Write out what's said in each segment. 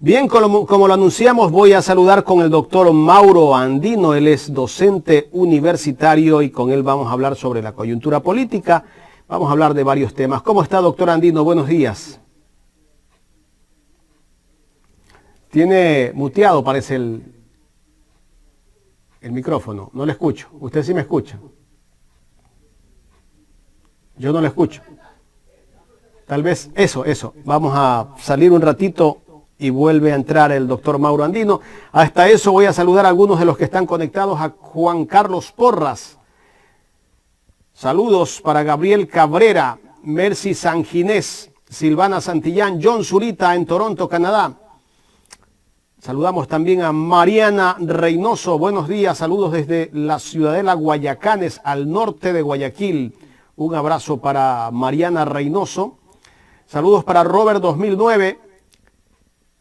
Bien, como lo anunciamos, voy a saludar con el doctor Mauro Andino. Él es docente universitario y con él vamos a hablar sobre la coyuntura política. Vamos a hablar de varios temas. ¿Cómo está, doctor Andino? Buenos días. Tiene muteado, parece el micrófono. No le escucho. ¿Usted sí me escucha? Yo no le escucho. Tal vez eso. Vamos a salir un ratito y vuelve a entrar el doctor Mauro Andino. Hasta eso voy a saludar a algunos de los que están conectados. A Juan Carlos Porras. Saludos para Gabriel Cabrera, Mercy Sanginés, Silvana Santillán, John Zurita en Toronto, Canadá. Saludamos también a Mariana Reynoso. Buenos días, saludos desde la Ciudadela Guayacanes, al norte de Guayaquil. Un abrazo para Mariana Reynoso. Saludos para Robert 2009,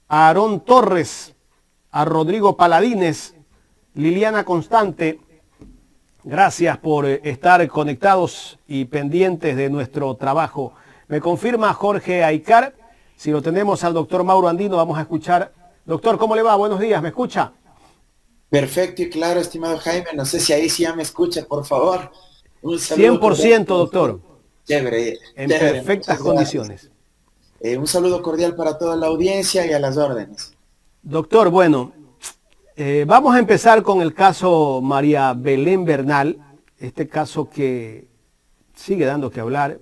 a Aarón Torres, a Rodrigo Paladines, Liliana Constante. Gracias por estar conectados y pendientes de nuestro trabajo. Me confirma Jorge Aicar. Si lo tenemos al doctor Mauro Andino, vamos a escuchar. Doctor, ¿cómo le va? Buenos días, ¿me escucha? Perfecto y claro, estimado Jaime. No sé si ahí sí ya me escucha, por favor. Un saludo 100%, doctor. Chévere. En perfectas condiciones. Un saludo cordial para toda la audiencia y a las órdenes. Doctor, bueno, vamos a empezar con el caso María Belén Bernal, este caso que sigue dando que hablar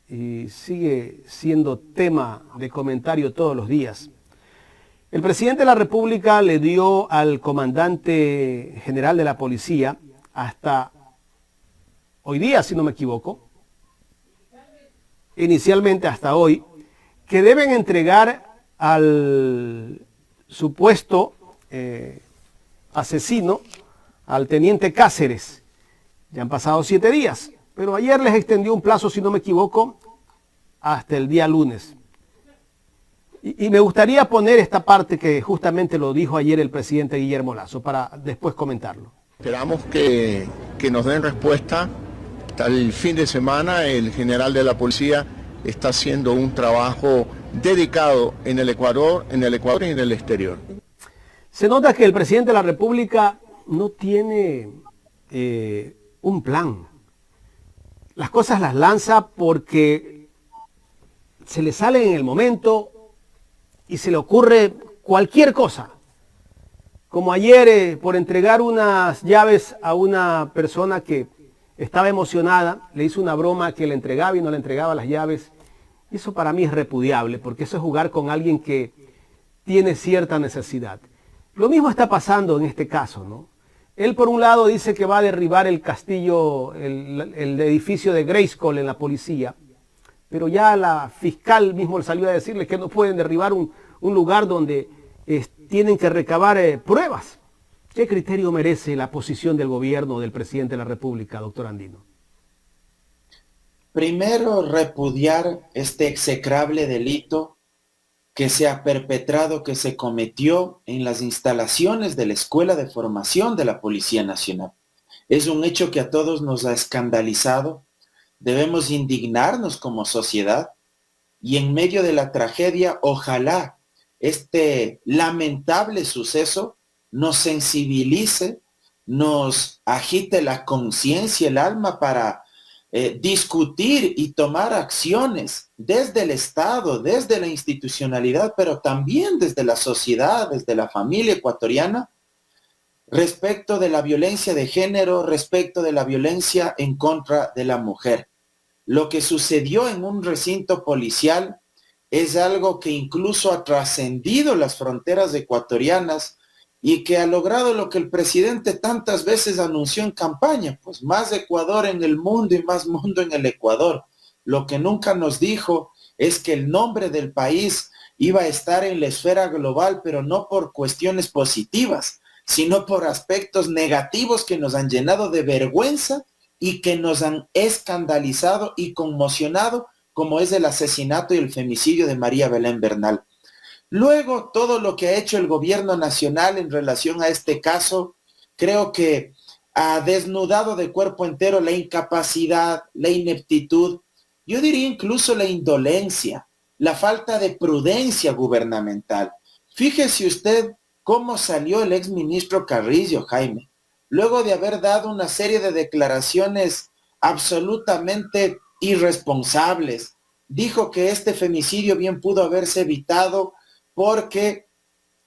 y sigue siendo tema de comentario todos los días. El presidente de la República le dio al comandante general de la policía hasta hoy día, si no me equivoco, inicialmente hasta hoy, que deben entregar al supuesto asesino, al teniente Cáceres. Ya han pasado 7 días, pero ayer les extendió un plazo, si no me equivoco, hasta el día lunes. Y me gustaría poner esta parte que justamente lo dijo ayer el presidente Guillermo Lasso, para después comentarlo. Esperamos que nos den respuesta. Hasta el fin de semana el general de la policía está haciendo un trabajo dedicado en el Ecuador y en el exterior. Se nota que el presidente de la República no tiene un plan. Las cosas las lanza porque se le sale en el momento y se le ocurre cualquier cosa. Como ayer por entregar unas llaves a una persona que estaba emocionada, le hizo una broma que le entregaba y no le entregaba las llaves. Eso para mí es repudiable, porque eso es jugar con alguien que tiene cierta necesidad. Lo mismo está pasando en este caso, ¿no? Él por un lado dice que va a derribar el castillo, el edificio de Grayskull en la policía, pero ya la fiscal mismo le salió a decirle que no pueden derribar un lugar donde tienen que recabar pruebas. ¿Qué criterio merece la posición del gobierno del presidente de la República, doctor Andino? Primero, repudiar este execrable delito que se ha perpetrado, que se cometió en las instalaciones de la Escuela de Formación de la Policía Nacional. Es un hecho que a todos nos ha escandalizado. Debemos indignarnos como sociedad y en medio de la tragedia, ojalá este lamentable suceso nos sensibilice, nos agite la conciencia, el alma para discutir y tomar acciones desde el Estado, desde la institucionalidad, pero también desde la sociedad, desde la familia ecuatoriana, respecto de la violencia de género, respecto de la violencia en contra de la mujer. Lo que sucedió en un recinto policial es algo que incluso ha trascendido las fronteras ecuatorianas y que ha logrado lo que el presidente tantas veces anunció en campaña, pues más Ecuador en el mundo y más mundo en el Ecuador. Lo que nunca nos dijo es que el nombre del país iba a estar en la esfera global, pero no por cuestiones positivas, sino por aspectos negativos que nos han llenado de vergüenza y que nos han escandalizado y conmocionado, como es el asesinato y el femicidio de María Belén Bernal. Luego, todo lo que ha hecho el gobierno nacional en relación a este caso, creo que ha desnudado de cuerpo entero la incapacidad, la ineptitud, yo diría incluso la indolencia, la falta de prudencia gubernamental. Fíjese usted cómo salió el exministro Carrillo, Jaime, luego de haber dado una serie de declaraciones absolutamente irresponsables. Dijo que este femicidio bien pudo haberse evitado porque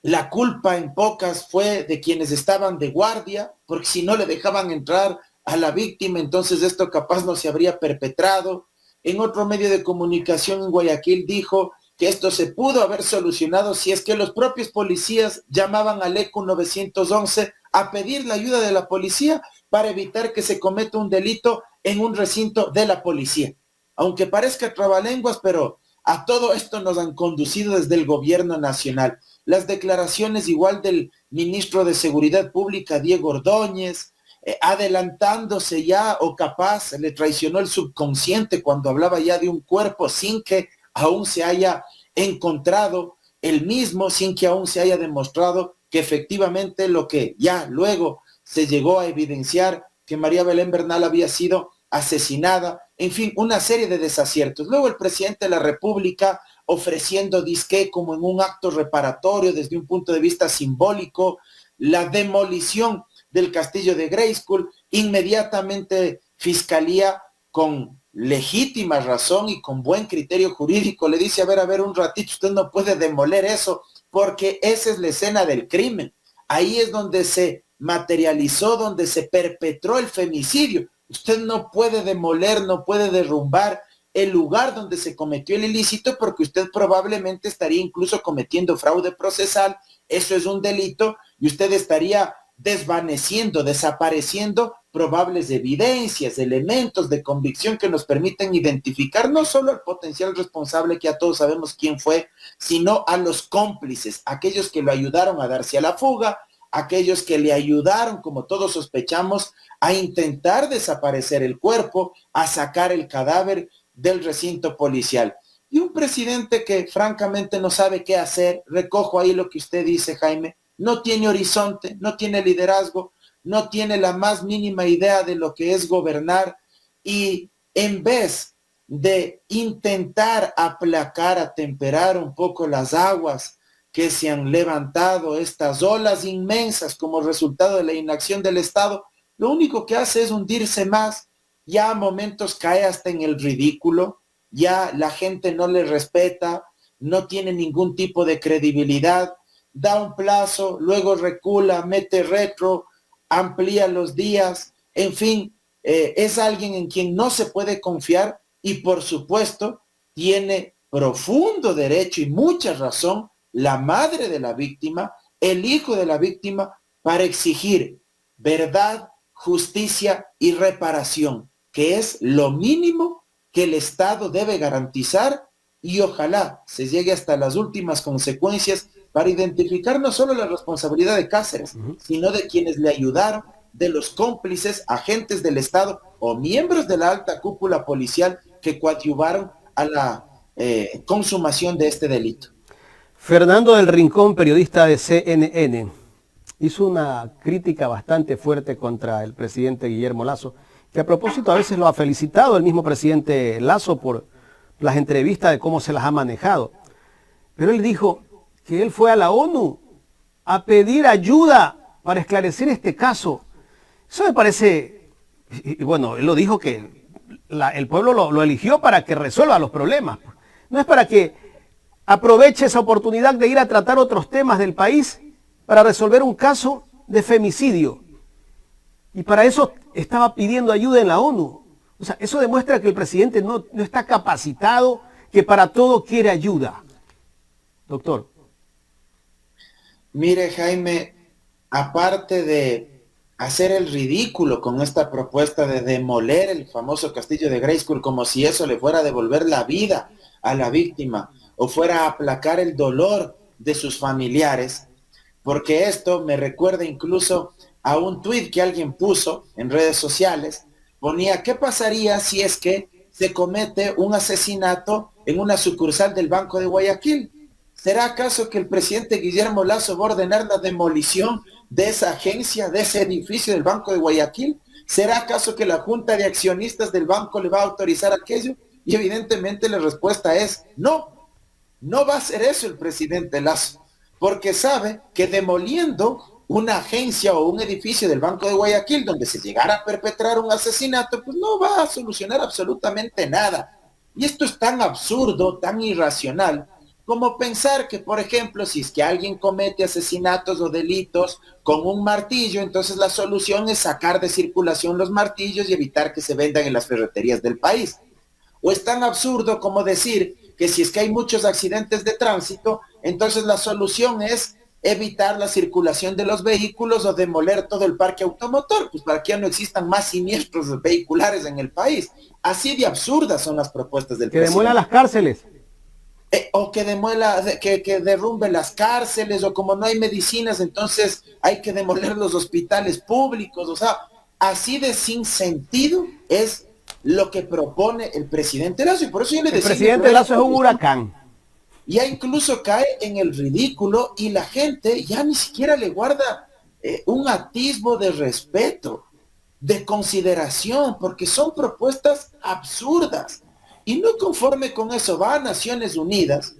la culpa en pocas fue de quienes estaban de guardia, porque si no le dejaban entrar a la víctima, entonces esto capaz no se habría perpetrado. En otro medio de comunicación en Guayaquil dijo que esto se pudo haber solucionado si es que los propios policías llamaban al ECU 911 a pedir la ayuda de la policía para evitar que se cometa un delito en un recinto de la policía. Aunque parezca trabalenguas, pero a todo esto nos han conducido desde el gobierno nacional. Las declaraciones igual del ministro de Seguridad Pública, Diego Ordóñez, adelantándose ya, o capaz le traicionó el subconsciente cuando hablaba ya de un cuerpo sin que aún se haya encontrado el mismo, sin que aún se haya demostrado que efectivamente lo que ya luego se llegó a evidenciar, que María Belén Bernal había sido asesinada, en fin, una serie de desaciertos. Luego el presidente de la República ofreciendo disque como en un acto reparatorio desde un punto de vista simbólico, la demolición del castillo de Grayskull. Inmediatamente Fiscalía, con legítima razón y con buen criterio jurídico, le dice, a ver, un ratito, usted no puede demoler eso, porque esa es la escena del crimen. Ahí es donde se materializó, donde se perpetró el femicidio. Usted no puede demoler, no puede derrumbar el lugar donde se cometió el ilícito, porque usted probablemente estaría incluso cometiendo fraude procesal. Eso es un delito, y usted estaría desvaneciendo, desapareciendo probables evidencias, elementos de convicción que nos permiten identificar no solo al potencial responsable, que ya todos sabemos quién fue, sino a los cómplices, aquellos que lo ayudaron a darse a la fuga, aquellos que le ayudaron, como todos sospechamos, a intentar desaparecer el cuerpo, a sacar el cadáver del recinto policial. Y un presidente que francamente no sabe qué hacer, recojo ahí lo que usted dice, Jaime, no tiene horizonte, no tiene liderazgo, no tiene la más mínima idea de lo que es gobernar, y en vez de intentar aplacar, atemperar un poco las aguas que se han levantado, estas olas inmensas como resultado de la inacción del Estado, lo único que hace es hundirse más. Ya a momentos cae hasta en el ridículo, ya la gente no le respeta, no tiene ningún tipo de credibilidad, da un plazo, luego recula, mete retro, amplía los días, en fin, es alguien en quien no se puede confiar, y por supuesto tiene profundo derecho y mucha razón la madre de la víctima, el hijo de la víctima, para exigir verdad, justicia y reparación, que es lo mínimo que el Estado debe garantizar, y ojalá se llegue hasta las últimas consecuencias para identificar no solo la responsabilidad de Cáceres, sino de quienes le ayudaron, de los cómplices, agentes del Estado o miembros de la alta cúpula policial que coadyuvaron a la consumación de este delito. Fernando del Rincón, periodista de CNN, hizo una crítica bastante fuerte contra el presidente Guillermo Lasso, que a propósito a veces lo ha felicitado el mismo presidente Lasso por las entrevistas de cómo se las ha manejado. Pero él dijo que él fue a la ONU a pedir ayuda para esclarecer este caso. Eso me parece, y bueno, él lo dijo que el pueblo lo eligió para que resuelva los problemas. No es para que aproveche esa oportunidad de ir a tratar otros temas del país para resolver un caso de femicidio. Y para eso estaba pidiendo ayuda en la ONU. O sea, eso demuestra que el presidente no está capacitado, que para todo quiere ayuda. Doctor. Mire, Jaime, aparte de hacer el ridículo con esta propuesta de demoler el famoso castillo de Grayskull, como si eso le fuera a devolver la vida a la víctima o fuera a aplacar el dolor de sus familiares, porque esto me recuerda incluso a un tuit que alguien puso en redes sociales. Ponía, ¿qué pasaría si es que se comete un asesinato en una sucursal del Banco de Guayaquil? ¿Será acaso que el presidente Guillermo Lasso va a ordenar la demolición de esa agencia, de ese edificio del Banco de Guayaquil? ¿Será acaso que la Junta de Accionistas del banco le va a autorizar aquello? Y evidentemente la respuesta es no, no va a hacer eso el presidente Lasso. porque sabe que demoliendo una agencia o un edificio del Banco de Guayaquil donde se llegara a perpetrar un asesinato, pues no va a solucionar absolutamente nada. Y esto es tan absurdo, tan irracional, como pensar que, por ejemplo, si es que alguien comete asesinatos o delitos con un martillo, entonces la solución es sacar de circulación los martillos y evitar que se vendan en las ferreterías del país. O es tan absurdo como decir que si es que hay muchos accidentes de tránsito, entonces la solución es evitar la circulación de los vehículos o demoler todo el parque automotor, pues para que ya no existan más siniestros vehiculares en el país. Así de absurdas son las propuestas del presidente. Que demuela las cárceles. O que que derrumbe las cárceles, o como no hay medicinas, entonces hay que demoler los hospitales públicos. O sea, así de sin sentido es lo que propone el presidente Lazo. Y por eso yo le decía... El presidente Lazo es un huracán. Ya incluso cae en el ridículo y la gente ya ni siquiera le guarda un atisbo de respeto, de consideración, porque son propuestas absurdas. Y no conforme con eso, va a Naciones Unidas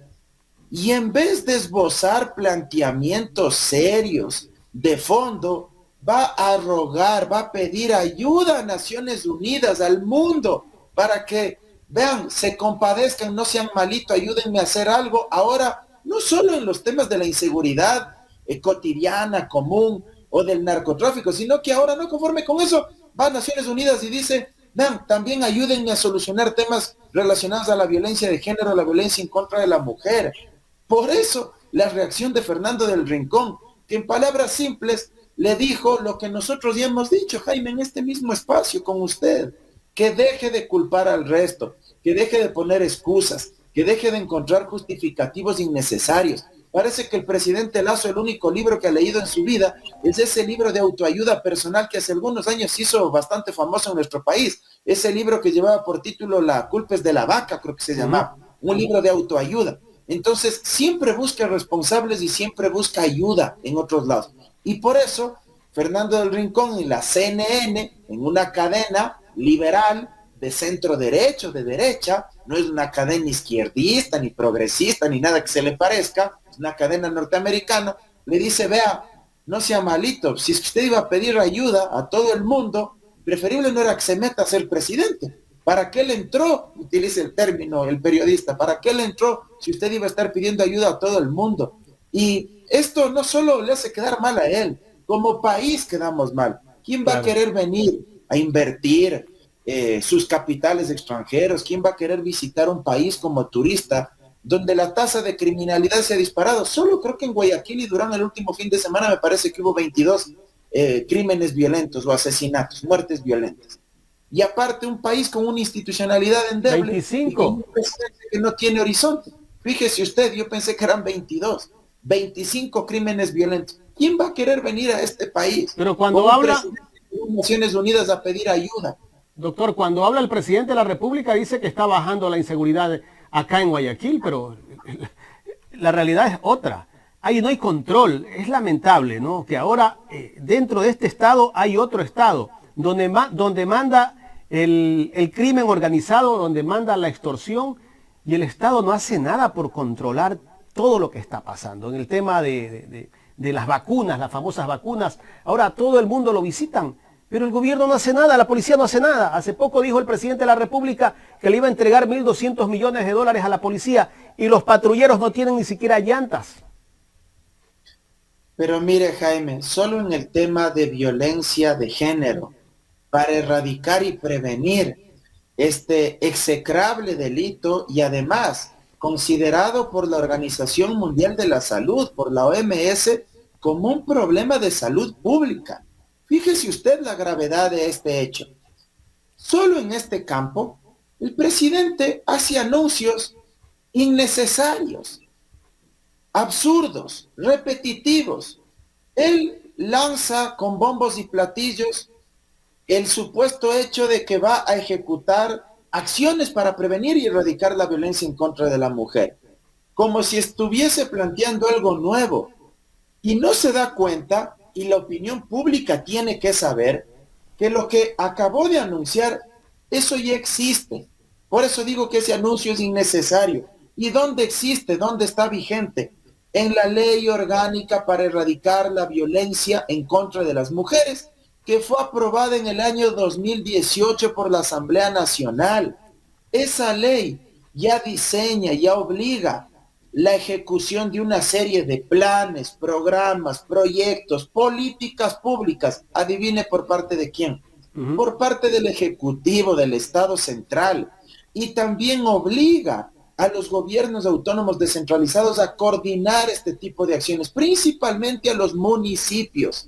y en vez de esbozar planteamientos serios de fondo, va a rogar, va a pedir ayuda a Naciones Unidas, al mundo, para que, vean, se compadezcan, no sean malitos, ayúdenme a hacer algo. Ahora, no solo en los temas de la inseguridad cotidiana, común, o del narcotráfico, sino que ahora, no conforme con eso, va a Naciones Unidas y dice... Vean, también ayúdenme a solucionar temas relacionados a la violencia de género, la violencia en contra de la mujer. Por eso, la reacción de Fernando del Rincón, que en palabras simples le dijo lo que nosotros ya hemos dicho, Jaime, en este mismo espacio con usted, que deje de culpar al resto, que deje de poner excusas, que deje de encontrar justificativos innecesarios. Parece que el presidente Lazo, el único libro que ha leído en su vida es ese libro de autoayuda personal que hace algunos años se hizo bastante famoso en nuestro país. Ese libro que llevaba por título La culpa es de la vaca, creo que se llamaba. Un libro de autoayuda. Entonces, siempre busca responsables y siempre busca ayuda en otros lados. Y por eso, Fernando del Rincón en la CNN, en una cadena liberal, de centro derecho, de derecha, no es una cadena izquierdista, ni progresista, ni nada que se le parezca, es una cadena norteamericana, le dice, vea, no sea malito, si es que usted iba a pedir ayuda a todo el mundo, preferible no era que se meta a ser presidente. ¿Para qué le entró? Utilice el término, el periodista, ¿para qué le entró si usted iba a estar pidiendo ayuda a todo el mundo? Y esto no solo le hace quedar mal a él, como país quedamos mal. ¿Quién va a querer venir a invertir sus capitales extranjeros? ¿Quién va a querer visitar un país como turista donde la tasa de criminalidad se ha disparado? Solo creo que en Guayaquil y Durán el último fin de semana me parece que hubo 22 crímenes violentos o asesinatos, muertes violentas. Y aparte un país con una institucionalidad endeble 25. y un presidente que no tiene horizonte. Fíjese usted, yo pensé que eran 22, 25 crímenes violentos. ¿Quién va a querer venir a este país? Pero cuando habla Naciones Unidas a pedir ayuda. Doctor, cuando habla el presidente de la República dice que está bajando la inseguridad acá en Guayaquil, pero la realidad es otra. Ahí no hay control. Es lamentable, ¿no? Que ahora dentro de este estado hay otro estado donde manda el crimen organizado, donde manda la extorsión, y el Estado no hace nada por controlar todo lo que está pasando. En el tema de las vacunas, las famosas vacunas, ahora todo el mundo lo visitan. Pero el gobierno no hace nada, la policía no hace nada. Hace poco dijo el presidente de la República que le iba a entregar 1.200 millones de dólares a la policía y los patrulleros no tienen ni siquiera llantas. Pero mire, Jaime, solo en el tema de violencia de género, para erradicar y prevenir este execrable delito y además considerado por la Organización Mundial de la Salud, por la OMS, como un problema de salud pública. Fíjese usted la gravedad de este hecho. Solo en este campo, el presidente hace anuncios innecesarios, absurdos, repetitivos. Él lanza con bombos y platillos el supuesto hecho de que va a ejecutar acciones para prevenir y erradicar la violencia en contra de la mujer, como si estuviese planteando algo nuevo. Y no se da cuenta, y la opinión pública tiene que saber, que lo que acabó de anunciar, eso ya existe. Por eso digo que ese anuncio es innecesario. ¿Y dónde existe? ¿Dónde está vigente? en la ley orgánica para erradicar la violencia en contra de las mujeres, que fue aprobada en el año 2018 por la Asamblea Nacional. Esa ley ya diseña, ya obliga la ejecución de una serie de planes, programas, proyectos, políticas públicas. Adivine por parte de quién. Por parte del Ejecutivo del Estado Central. Y también obliga a los gobiernos autónomos descentralizados a coordinar este tipo de acciones, principalmente a los municipios,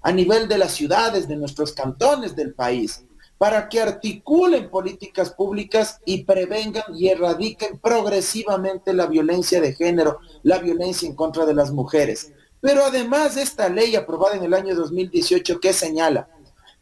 a nivel de las ciudades, de nuestros cantones del país, para que articulen políticas públicas y prevengan y erradiquen progresivamente la violencia de género, la violencia en contra de las mujeres. Pero además de esta ley aprobada en el año 2018, que señala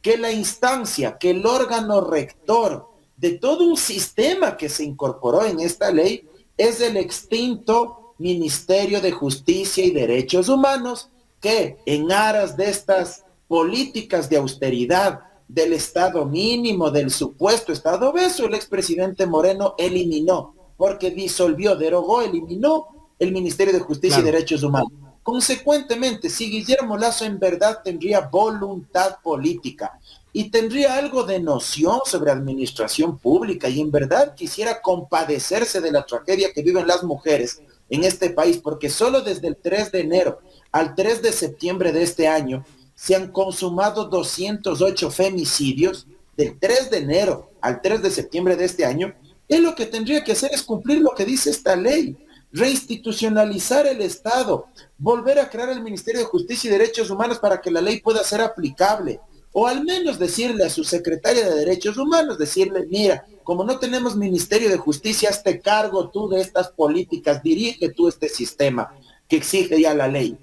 que la instancia, que el órgano rector de todo un sistema que se incorporó en esta ley es el extinto Ministerio de Justicia y Derechos Humanos, que en aras de estas políticas de austeridad del Estado mínimo, del supuesto Estado obeso, el expresidente Moreno eliminó, porque disolvió, derogó, eliminó el Ministerio de Justicia y Derechos Humanos. Consecuentemente, si Guillermo Lasso en verdad tendría voluntad política y tendría algo de noción sobre administración pública y en verdad quisiera compadecerse de la tragedia que viven las mujeres en este país, porque solo desde el 3 de enero al 3 de septiembre de este año se han consumado 208 femicidios, del 3 de enero al 3 de septiembre de este año. Él lo que tendría que hacer es cumplir lo que dice esta ley, reinstitucionalizar el Estado, volver a crear el Ministerio de Justicia y Derechos Humanos para que la ley pueda ser aplicable, o al menos decirle a su secretaria de Derechos Humanos, decirle, mira, como no tenemos Ministerio de Justicia, hazte cargo tú de estas políticas, dirige tú este sistema que exige ya la ley.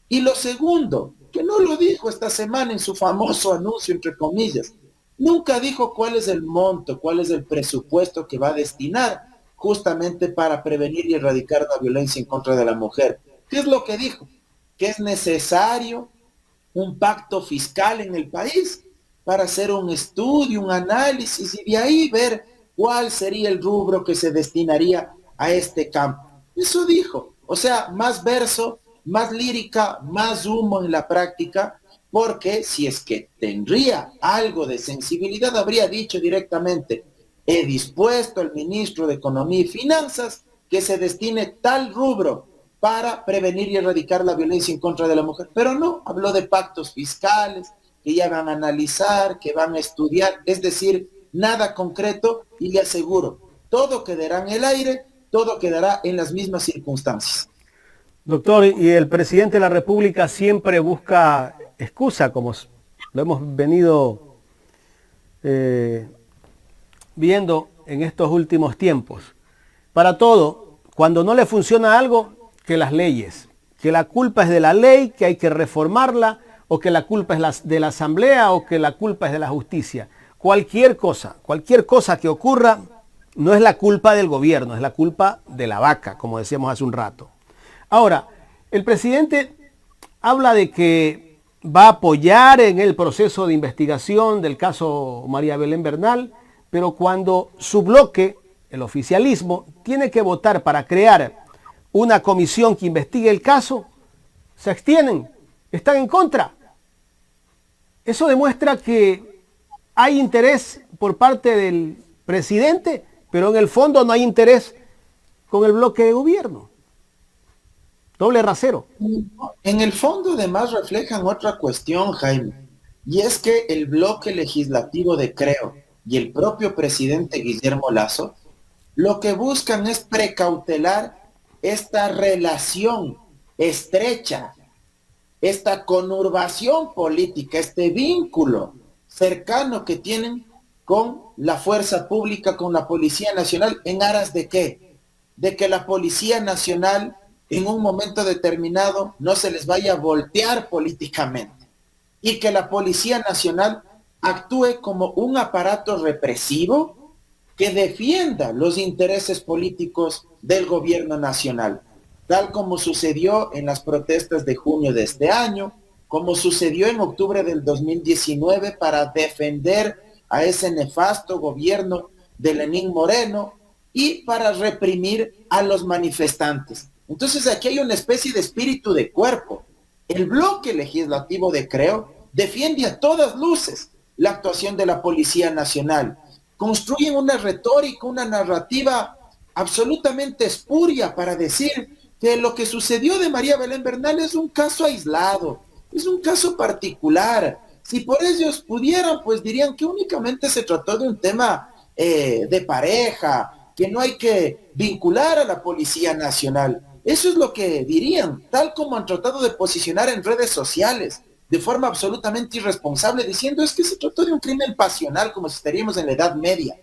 Y lo segundo, que no lo dijo esta semana en su famoso anuncio, entre comillas, nunca dijo cuál es el monto, cuál es el presupuesto que va a destinar justamente para prevenir y erradicar la violencia en contra de la mujer. ¿Qué es lo que dijo? Que es necesario un pacto fiscal en el país para hacer un estudio, un análisis y de ahí ver cuál sería el rubro que se destinaría a este campo. Eso dijo. O sea, más verso, más lírica, más humo en la práctica, porque si es que tendría algo de sensibilidad, habría dicho directamente, he dispuesto al ministro de Economía y Finanzas que se destine tal rubro para prevenir y erradicar la violencia en contra de la mujer. Pero no, habló de pactos fiscales, que ya van a analizar, que van a estudiar, es decir, nada concreto, y le aseguro, todo quedará en el aire, todo quedará en las mismas circunstancias. Doctor, y el presidente de la República siempre busca excusa, como lo hemos venido viendo en estos últimos tiempos. Para todo, cuando no le funciona algo, que las leyes, que la culpa es de la ley, que hay que reformarla, o que la culpa es de la Asamblea, o que la culpa es de la justicia. Cualquier cosa que ocurra, no es la culpa del gobierno, es la culpa de la vaca, como decíamos hace un rato. Ahora, el presidente habla de que va a apoyar en el proceso de investigación del caso María Belén Bernal, pero cuando su bloque, el oficialismo, tiene que votar para crear una comisión que investigue el caso, se abstienen, están en contra. Eso demuestra que hay interés por parte del presidente, pero en el fondo no hay interés con el bloque de gobierno. Doble rasero. En el fondo además reflejan otra cuestión, Jaime, y es que el bloque legislativo de Creo y el propio presidente Guillermo Lasso lo que buscan es precautelar esta relación estrecha, esta conurbación política, este vínculo cercano que tienen con la fuerza pública, con la Policía Nacional, ¿en aras de qué? De que la Policía Nacional en un momento determinado no se les vaya a voltear políticamente y que la Policía Nacional actúe como un aparato represivo que defienda los intereses políticos del gobierno nacional, tal como sucedió en las protestas de junio de este año, como sucedió en octubre del 2019 para defender a ese nefasto gobierno de Lenín Moreno y para reprimir a los manifestantes. Entonces aquí hay una especie de espíritu de cuerpo. El bloque legislativo de Creo defiende a todas luces la actuación de la Policía Nacional. Construyen una retórica, una narrativa absolutamente espuria para decir que lo que sucedió de María Belén Bernal es un caso aislado, es un caso particular. Si por ellos pudieran, pues dirían que únicamente se trató de un tema de pareja, que no hay que vincular a la Policía Nacional. Eso es lo que dirían, tal como han tratado de posicionar en redes sociales, de forma absolutamente irresponsable, diciendo es que se trató de un crimen pasional, como si estaríamos en la Edad Media,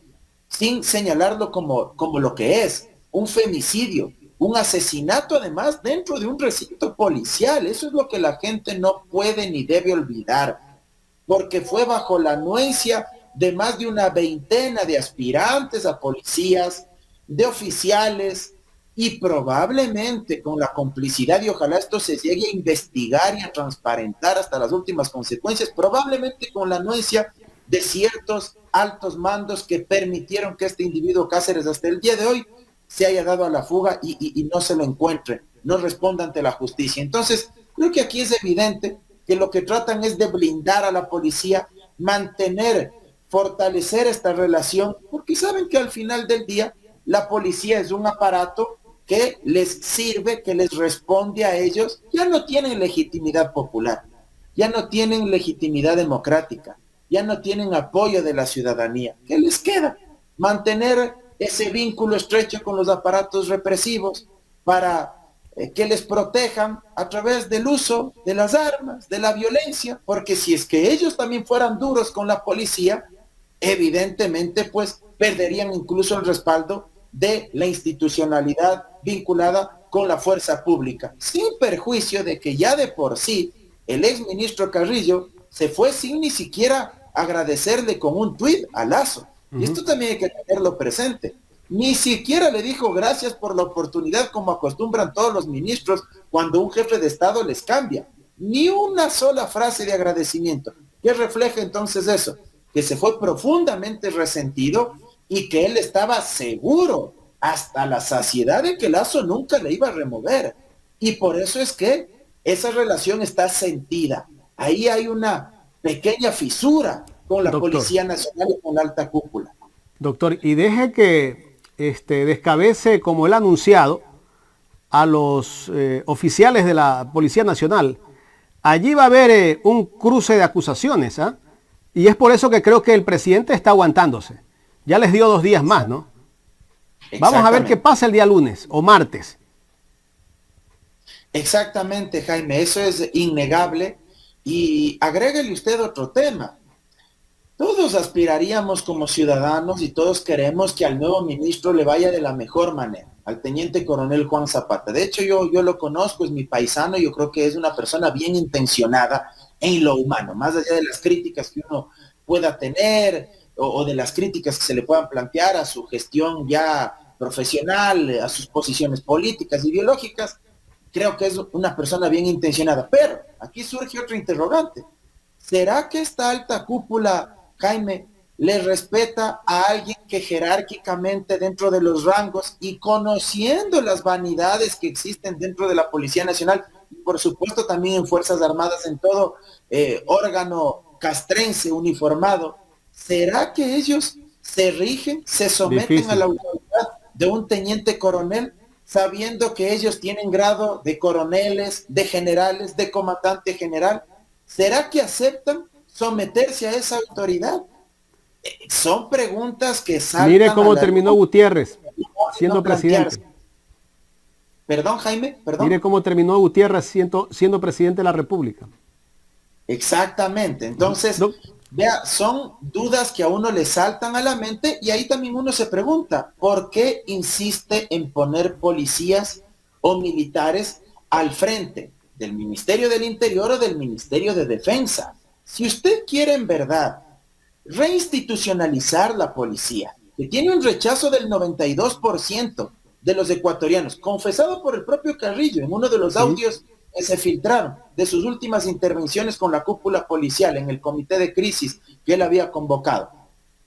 sin señalarlo como lo que es, un femicidio, un asesinato además dentro de un recinto policial. Eso es lo que la gente no puede ni debe olvidar, porque fue bajo la anuencia de más de una veintena de aspirantes a policías, de oficiales, y probablemente con la complicidad, y ojalá esto se llegue a investigar y a transparentar hasta las últimas consecuencias, probablemente con la anuencia de ciertos altos mandos que permitieron que este individuo Cáceres hasta el día de hoy se haya dado a la fuga y no se lo encuentre, no responda ante la justicia. Entonces, creo que aquí es evidente que lo que tratan es de blindar a la policía, mantener, fortalecer esta relación, porque saben que al final del día la policía es un aparato que les sirve, que les responde a ellos. Ya no tienen legitimidad popular, ya no tienen legitimidad democrática, ya no tienen apoyo de la ciudadanía. ¿Qué les queda? Mantener ese vínculo estrecho con los aparatos represivos para que les protejan a través del uso de las armas, de la violencia, porque si es que ellos también fueran duros con la policía, evidentemente pues perderían incluso el respaldo de la institucionalidad vinculada con la fuerza pública, sin perjuicio de que ya de por sí el exministro Carrillo se fue sin ni siquiera agradecerle con un tuit a Lazo. Y esto también hay que tenerlo presente. Ni siquiera le dijo gracias por la oportunidad como acostumbran todos los ministros cuando un jefe de Estado les cambia. Ni una sola frase de agradecimiento. ¿Qué refleja entonces eso? Que se fue profundamente resentido y que él estaba seguro hasta la saciedad de que Lazo nunca le iba a remover. Y por eso es que esa relación está sentida. Ahí hay una pequeña fisura con la Policía Nacional y con la alta cúpula. Doctor, y deje que descabece, como él ha anunciado, a los oficiales de la Policía Nacional. Allí va a haber un cruce de acusaciones, ¿ah? Y es por eso que creo que el presidente está aguantándose. Ya les dio 2 días más, ¿no? Vamos a ver qué pasa el día lunes o martes. Exactamente, Jaime, eso es innegable. Y agréguele usted otro tema. Todos aspiraríamos como ciudadanos y todos queremos que al nuevo ministro le vaya de la mejor manera, al teniente coronel Juan Zapata. De hecho, yo lo conozco, es mi paisano, yo creo que es una persona bien intencionada en lo humano, más allá de las críticas que uno pueda tener o de las críticas que se le puedan plantear a su gestión ya profesional, a sus posiciones políticas, ideológicas. Creo que es una persona bien intencionada, pero aquí surge otro interrogante. ¿Será que esta alta cúpula, Jaime, le respeta a alguien que jerárquicamente dentro de los rangos y conociendo las vanidades que existen dentro de la Policía Nacional, y por supuesto también en Fuerzas Armadas, en todo órgano castrense uniformado, será que ellos se rigen, se someten a la autoridad de un teniente coronel, sabiendo que ellos tienen grado de coroneles, de generales, de comandante general? ¿Será que aceptan someterse a esa autoridad? Son preguntas que saltan. Mire cómo terminó Gutiérrez siendo presidente. Perdón, Jaime, perdón. Mire cómo terminó Gutiérrez siendo presidente de la República. Exactamente. Entonces, vea, son dudas que a uno le saltan a la mente y ahí también uno se pregunta, ¿por qué insiste en poner policías o militares al frente del Ministerio del Interior o del Ministerio de Defensa? Si usted quiere en verdad reinstitucionalizar la policía, que tiene un rechazo del 92% de los ecuatorianos, confesado por el propio Carrillo en uno de los audios que se filtraron de sus últimas intervenciones con la cúpula policial en el comité de crisis que él había convocado.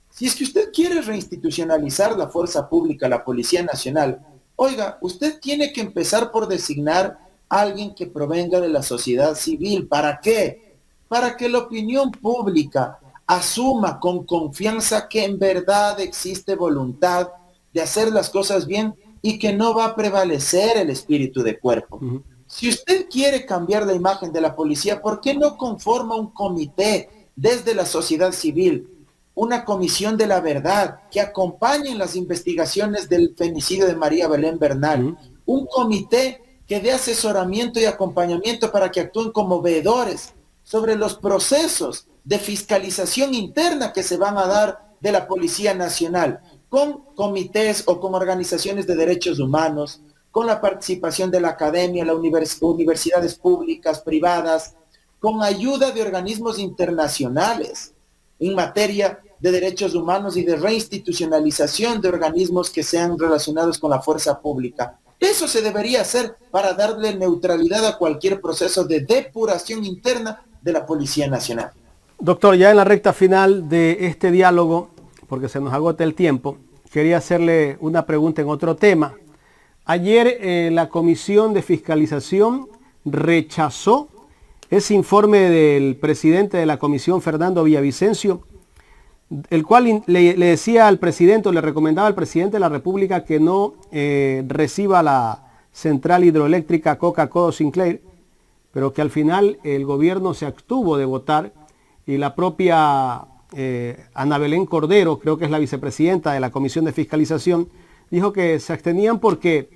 Si es que usted quiere reinstitucionalizar la fuerza pública, la Policía Nacional, Oiga, usted tiene que empezar por designar a alguien que provenga de la sociedad civil. ¿Para qué? Para que la opinión pública asuma con confianza que en verdad existe voluntad de hacer las cosas bien y que no va a prevalecer el espíritu de cuerpo. Si usted quiere cambiar la imagen de la policía, ¿por qué no conforma un comité desde la sociedad civil, una comisión de la verdad que acompañe en las investigaciones del femicidio de María Belén Bernal, un comité que dé asesoramiento y acompañamiento para que actúen como veedores sobre los procesos de fiscalización interna que se van a dar de la Policía Nacional, con comités o con organizaciones de derechos humanos, con la participación de la academia, las universidades públicas, privadas, con ayuda de organismos internacionales en materia de derechos humanos y de reinstitucionalización de organismos que sean relacionados con la fuerza pública. Eso se debería hacer para darle neutralidad a cualquier proceso de depuración interna de la Policía Nacional. Doctor, ya en la recta final de este diálogo, porque se nos agota el tiempo, quería hacerle una pregunta en otro tema. Ayer la Comisión de Fiscalización rechazó ese informe del presidente de la Comisión, Fernando Villavicencio, el cual le decía al presidente, o le recomendaba al presidente de la República que no reciba la central hidroeléctrica Coca-Codo Sinclair, pero que al final el gobierno se abstuvo de votar y la propia Ana Belén Cordero, creo que es la vicepresidenta de la Comisión de Fiscalización, dijo que se abstenían porque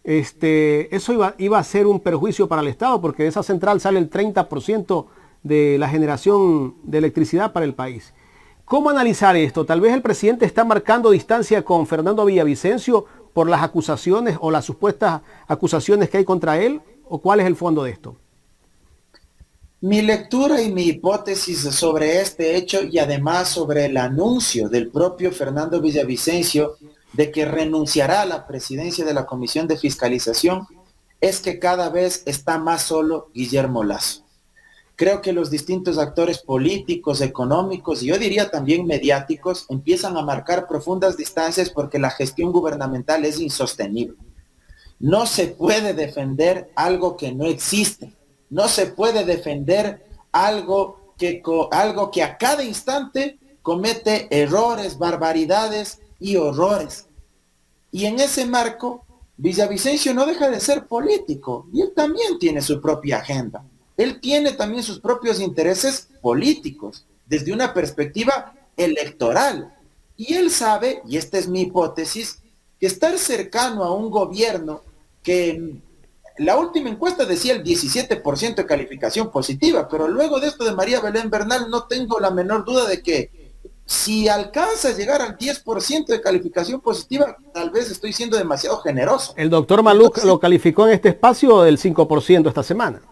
eso iba a ser un perjuicio para el Estado, porque de esa central sale el 30% de la generación de electricidad para el país. ¿Cómo analizar esto? Tal vez el presidente está marcando distancia con Fernando Villavicencio por las acusaciones o las supuestas acusaciones que hay contra él, ¿o cuál es el fondo de esto? Mi lectura y mi hipótesis sobre este hecho y además sobre el anuncio del propio Fernando Villavicencio de que renunciará a la presidencia de la Comisión de Fiscalización es que cada vez está más solo Guillermo Lasso. Creo que los distintos actores políticos, económicos y yo diría también mediáticos empiezan a marcar profundas distancias porque la gestión gubernamental es insostenible. No se puede defender algo que no existe. No se puede defender algo que a cada instante comete errores, barbaridades y horrores. Y en ese marco, Villavicencio no deja de ser político y él también tiene su propia agenda. Él tiene también sus propios intereses políticos desde una perspectiva electoral. Y él sabe, y esta es mi hipótesis, que estar cercano a un gobierno que la última encuesta decía el 17% de calificación positiva, pero luego de esto de María Belén Bernal no tengo la menor duda de que si alcanza a llegar al 10% de calificación positiva, tal vez estoy siendo demasiado generoso. El doctor Maluk entonces, lo calificó en este espacio del 5% esta semana.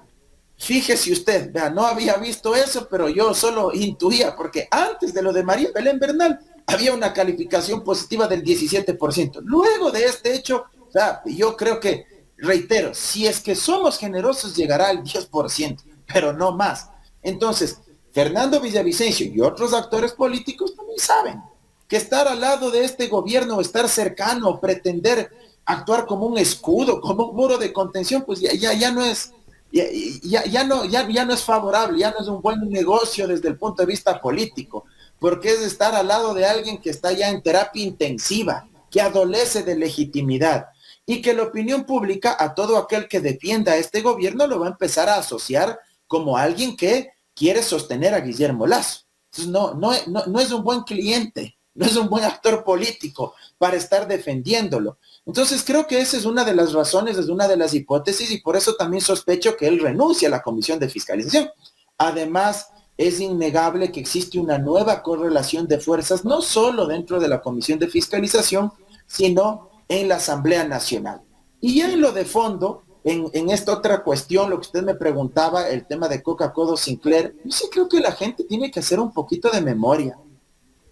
Fíjese usted, vea, no había visto eso, pero yo solo intuía, porque antes de lo de María Belén Bernal había una calificación positiva del 17%. Luego de este hecho, o sea, yo creo que, reitero, si es que somos generosos llegará al 10%, pero no más. Entonces, Fernando Villavicencio y otros actores políticos también saben que estar al lado de este gobierno, estar cercano, pretender actuar como un escudo, como un muro de contención, pues ya no es... Ya no es favorable, ya no es un buen negocio desde el punto de vista político, porque es estar al lado de alguien que está ya en terapia intensiva, que adolece de legitimidad, y que la opinión pública a todo aquel que defienda a este gobierno lo va a empezar a asociar como alguien que quiere sostener a Guillermo Lasso. Entonces no es un buen cliente, no es un buen actor político para estar defendiéndolo. Entonces creo que esa es una de las razones, es una de las hipótesis y por eso también sospecho que él renuncia a la Comisión de Fiscalización. Además, es innegable que existe una nueva correlación de fuerzas, no solo dentro de la Comisión de Fiscalización, sino en la Asamblea Nacional. Y ya en lo de fondo, en esta otra cuestión, lo que usted me preguntaba, el tema de Coca-Codo Sinclair, yo sí creo que la gente tiene que hacer un poquito de memoria.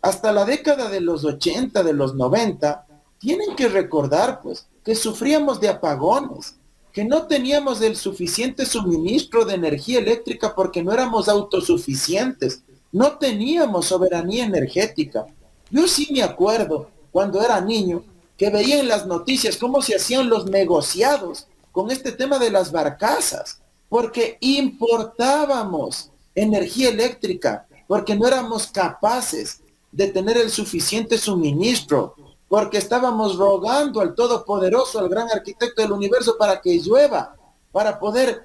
Hasta la década de los 80, de los 90, tienen que recordar, pues, que sufríamos de apagones, que no teníamos el suficiente suministro de energía eléctrica porque no éramos autosuficientes, no teníamos soberanía energética. Yo sí me acuerdo, cuando era niño, que veía en las noticias cómo se hacían los negociados con este tema de las barcazas, porque importábamos energía eléctrica, porque no éramos capaces de tener el suficiente suministro, porque estábamos rogando al Todopoderoso, al gran arquitecto del universo, para que llueva, para poder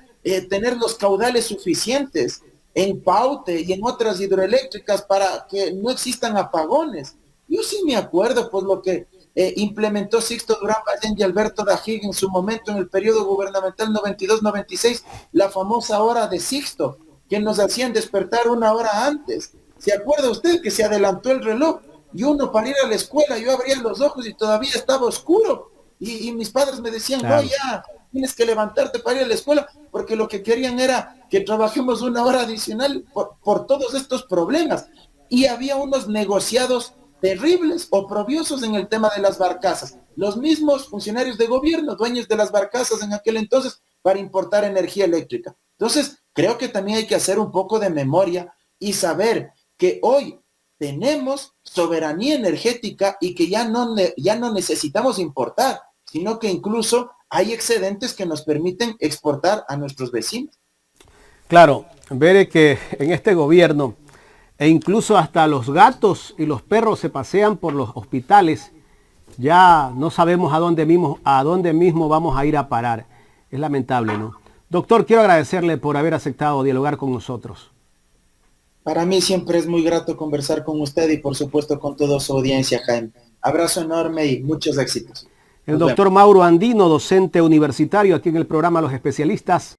tener los caudales suficientes en Paute y en otras hidroeléctricas para que no existan apagones. Yo sí me acuerdo, pues, lo que implementó Sixto Durán Ballén y Alberto Dajig en su momento en el periodo gubernamental 92-96, la famosa hora de Sixto, que nos hacían despertar una hora antes. ¿Se acuerda usted que se adelantó el reloj? Y uno para ir a la escuela, yo abría los ojos y todavía estaba oscuro. Y mis padres me decían, claro, no, ya, tienes que levantarte para ir a la escuela, porque lo que querían era que trabajemos una hora adicional por todos estos problemas. Y había unos negociados terribles, oprobiosos en el tema de las barcazas. Los mismos funcionarios de gobierno, dueños de las barcazas en aquel entonces, para importar energía eléctrica. Entonces, creo que también hay que hacer un poco de memoria y saber que hoy tenemos soberanía energética y que ya no necesitamos importar, sino que incluso hay excedentes que nos permiten exportar a nuestros vecinos. Claro, ver que en este gobierno, e incluso hasta los gatos y los perros se pasean por los hospitales, ya no sabemos a dónde mismo vamos a ir a parar. Es lamentable, ¿no? Doctor, quiero agradecerle por haber aceptado dialogar con nosotros. Para mí siempre es muy grato conversar con usted y por supuesto con toda su audiencia, Jaime. Abrazo enorme y muchos éxitos. El doctor Mauro Andino, docente universitario aquí en el programa Los Especialistas.